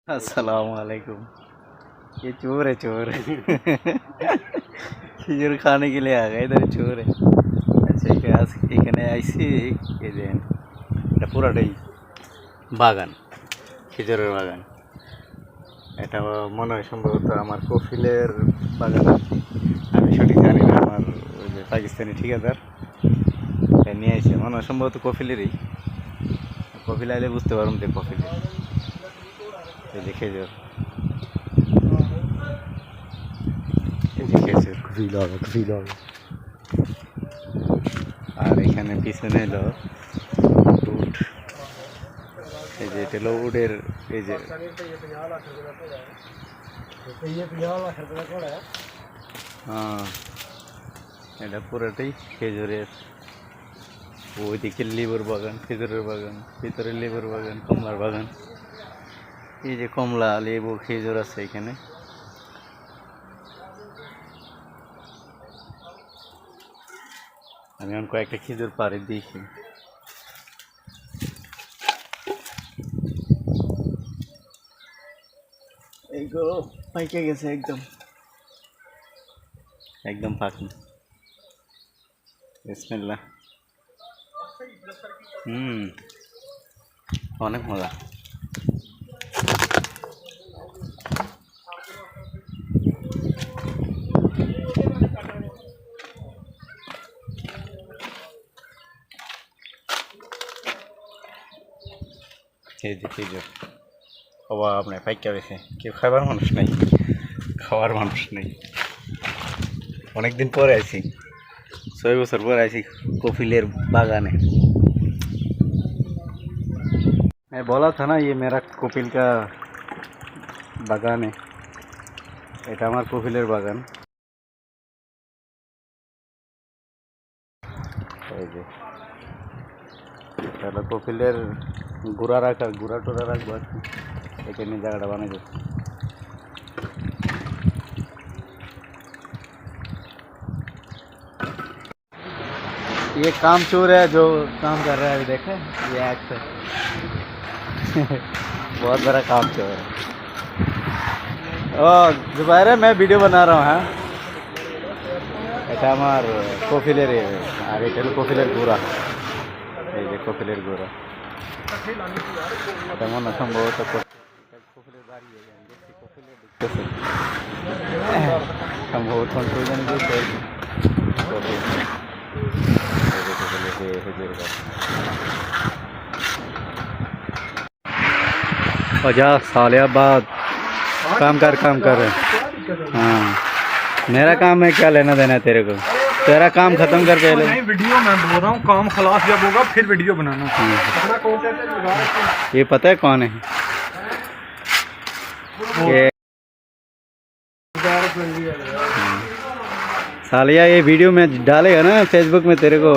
अस्सलाम वालेकुम। ये चोर है चोर। खिजूर खाने के लिए आ गए इधर चोर है। আচ্ছা এখানে আইছি এই যে এটা পুরাটাই বাগান, খেজুরের বাগান। এটা মনে হয় সম্ভবত আমার কফিলের বাগান আর কি। আমি সঠিক জানি না, আমার ওই যে পাকিস্তানি ঠিকাদার নিয়ে আসছে, মনে হয় সম্ভবত কফিলেরই। কফিল আইলে বুঝতে পারুন যে কফিলের এই যে খেজুর, এই যে খেজুর কফিল হবে। আর এখানে পিছনে এলো উড, এই যে এটা হলো উডের এই যে হ্যাঁ, এটা পুরোটাই খেজুরের। ওইদিকে লেবুর বাগান, খেজুরের বাগান, ভিতরে লেবুর বাগান, কমলার বাগান। এই যে কমলা, লেবু, খেজুর আছে এখানে। আমি এখন কয়েকটা খেজুর পাড়ি দিয়েছি। এইগুলো পাইকে গেছে একদম, একদম পাকি। বিসমিল্লাহ। অনেক মজা। এই যে খেজুর অভাব নেই, পাইকা গেছে। কেউ খাবার মানুষ নেই, খাওয়ার মানুষ নেই। অনেকদিন পরে আইছি, 6 বছর পরে আইছি কফিলের বাগানে। मैं बोला था ना ये मेरा कपिल का बागान है। এটা আমার কপিলের বাগান। এই যে এটা কপিলের গুড়া রাখা, গুড়া টোড়া রাখবো আর কি। এখানে জায়গাটা বানিয়ে দিচ্ছি। ये काम चोर है जो काम कर रहा है, अभी देखे ये एक्टर। बहुत बड़ा काम चोर है। ओ दोबारा मैं वीडियो बना रहा हूँ। हाँ, এটা আমার কপিলের, আর এটা হলো কপিলের গুড়া। এই যে কপিলের গুড়া, এটা মনে হয় সম্ভবত কপিলের বাড়ি। কপিলের দেখতেছে সম্ভবত কন্ট্রোল দিয়েছে। वजह सालिया बाद काम कर रहे। हाँ, मेरा काम है, क्या लेना देना है तेरे को? तेरा काम खत्म कर पहले। नहीं, वीडियो मैं बोल रहा हूँ, काम खलास जब होगा फिर वीडियो बनाना। ये पता है कौन है? ये सालिया ये वीडियो में डालेगा ना फेसबुक में, तेरे को